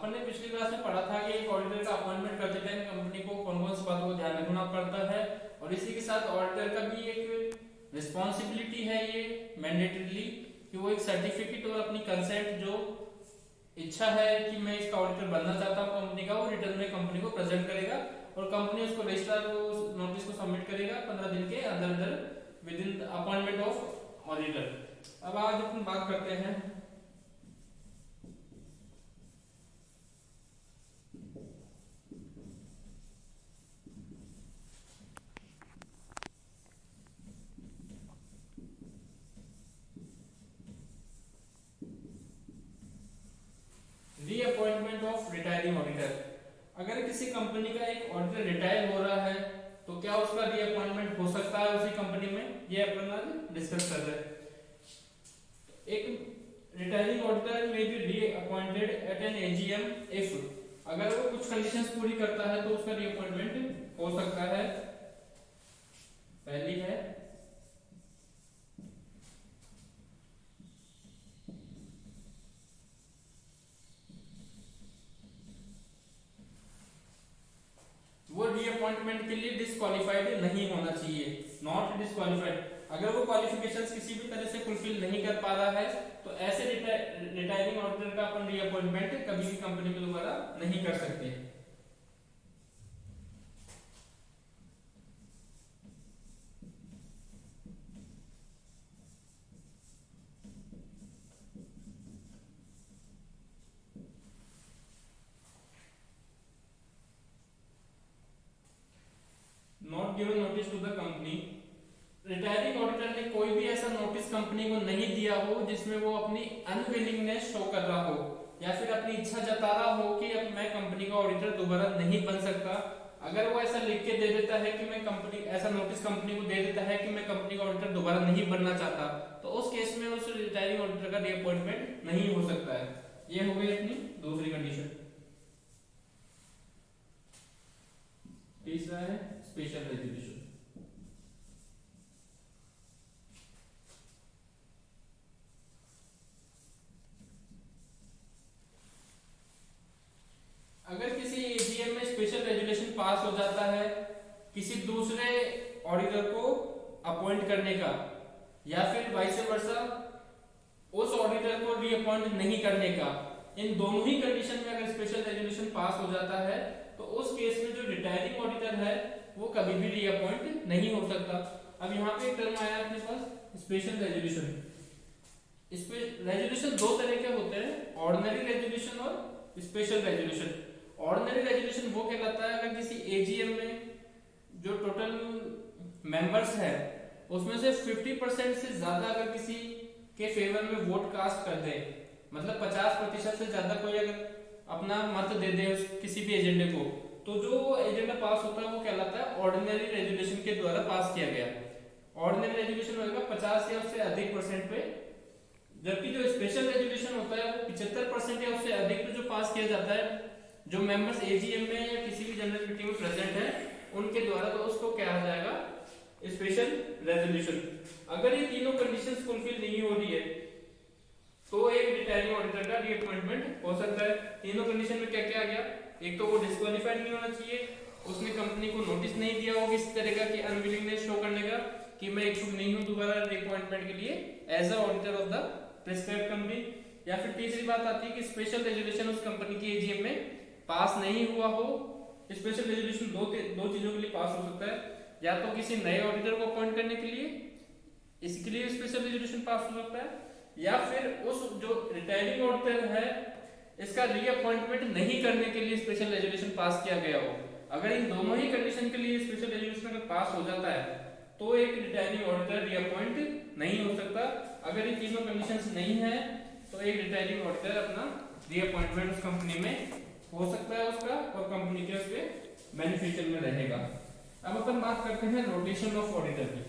अपन ने पिछली क्लास में पढ़ा था कि एक ऑडिटर का अपॉइंटमेंट करते टाइम कंपनी को कौन कौन सी बातों को ध्यान रखना पड़ता है, और इसी के साथ ऑडिटर का भी एक रिस्पॉन्सिबिलिटी है ये मैंडेटरीली कि वो एक सर्टिफिकेट और अपनी कंसेंट जो इच्छा है कि मैं इसका ऑडिटर बनना चाहता हूँ कंपनी का, वो रिटर्न में कंपनी को प्रेजेंट करेगा और कंपनी उसको रजिस्ट्रार को नोटिस को सबमिट करेगा 15 दिन के अंदर अंदर with in appointment of auditor. अब आज अपन बात करते हैं रीअपॉइंटमेंट ऑफ रिटायरिंग ऑडिटर। अगर किसी कंपनी का एक ऑडिटर रिटायर हो रहा है तो क्या उसका रीअपॉइंटमेंट हो सकता है उसी कंपनी में, ये अपन आज डिस्कस कर रहे हैं। एक retiring auditor may be reappointed at an AGM if, अगर वो कुछ कंडीशंस पूरी करता है तो उसका रीअपॉइंटमेंट हो सकता है। पहली है वो रीअपॉइंटमेंट के लिए डिस्क्वालिफाइड नहीं होना चाहिए, नॉट डिस्क्वालिफाइड। अगर वो क्वालिफिकेशंस किसी भी तरह से फुलफिल नहीं कर पा रहा है तो ऐसे रिटायरिंग ऑडिटर का अपन रीअपॉइंटमेंट कभी भी कंपनी के द्वारा नहीं कर सकते। Not given notice to the company, retiring auditor ने कोई भी ऐसा नोटिस कंपनी को नहीं दिया हो जिसमें वो अपनी अनविलिंगनेस शो कर रहा हो या फिर अपनी इच्छा जता रहा हो कि अब मैं कंपनी का ऑडिटर दोबारा नहीं बन सकता। अगर वो ऐसा लिख के दे देता है कि मैं कंपनी, ऐसा नोटिस कंपनी को दे देता है कि मैं कंपनी का ऑडिटर दोबारा नहीं बनना चाहता, तो उस केस में उस रिटायरिंग ऑडिटर का रीअपॉइंटमेंट नहीं हो सकता है। ये हो गई अपनी दूसरी कंडीशन। तीसरा है स्पेशल रेजोल्यूशन। अगर किसी एजीएम में स्पेशल रेजोल्यूशन पास हो जाता है किसी दूसरे ऑडिटर को अपॉइंट करने का, या फिर वाइस वर्सा उस ऑडिटर को रीअपॉइंट नहीं करने का, इन दोनों ही कंडीशन में अगर स्पेशल रेजोल्यूशन पास हो जाता है तो उस केस में जो रिटायरिंग ऑडिटर है वो कभी भी रीअपॉइंट नहीं हो सकता। अब यहाँ पे एक टर्म आया अपने पास स्पेशल रेजोल्यूशन। रेजोल्यूशन दो तरह के होते हैं, ऑर्डिनरी रेजोल्यूशन और स्पेशल रेजोल्यूशन। ऑर्डिनरी रेजोल्यूशन वो कहलाता है अगर किसी एजीएम में जो टोटल मेंबर्स है उसमें से 50% से ज्यादा अगर किसी के फेवर में वोट कास्ट कर दे, मतलब 50% से ज्यादा कोई अगर अपना मत दे दे किसी भी एजेंडे को, तो जो एजेंडा पास होता है वो कहलाता है ऑर्डिनरी रेजोल्यूशन के द्वारा पास किया गया। ऑर्डिनरी रेजोल्यूशन होगा 50 या उससे अधिक परसेंट पे, जबकि जो स्पेशल रेजोल्यूशन होता है वो 75% या उससे अधिक पे जो पास किया जाता है जो मेंबर्स एजीएम में या किसी भी जनरल मीटिंग में प्रेजेंट है उनके द्वारा, तो उसको क्या आ जाएगा स्पेशल रेजोल्यूशन। अगर ये तीनों कंडीशंस फुलफिल नहीं हो रही है तो एक रिटायरिंग ऑडिटर का रीअपॉइंटमेंट हो सकता है। तीनों कंडीशन में क्या क्या आ गया, एक तो वो डिस्क्वालीफाइड नहीं होना चाहिए, उसने कंपनी को नोटिस नहीं दिया होगा इस तरह का कि अनविलिंगनेस शो करने का कि मैं इच्छुक नहीं हूं दोबारा रीअपॉइंटमेंट के लिए as a auditor of the prescribed company. या फिर तीसरी बात आती है कि स्पेशल रेजोल्यूशन उस कंपनी की एजीएम में पास नहीं हुआ हो। स्पेशल रेजोल्यूशन दो चीजों के लिए पास हो सकता है, या तो किसी नए ऑडिटर को अपॉइंट करने के लिए, इसके लिए स्पेशल रेजोल्यूशन पास हो सकता है, या फिर उस जो रिटायरिंग ऑडिटर है इसका रीअपॉइंटमेंट नहीं करने के लिए स्पेशल रेजोल्यूशन पास किया गया हो। अगर इन दोनों ही कंडीशन के लिए स्पेशल रेजोल्यूशन अगर पास हो जाता है तो एक रिटायरिंग ऑडिटर रीअपॉइंट नहीं हो सकता। अगर ये तीनों कंडीशंस नहीं है तो एक रिटायरिंग ऑडिटर अपना रीअपॉइंटमेंट उस कंपनी में हो सकता है उसका, और कंपनी के उसके बेनिफिशियल में रहेगा। अब अपन बात करते हैं रोटेशन ऑफ ऑडिटर की।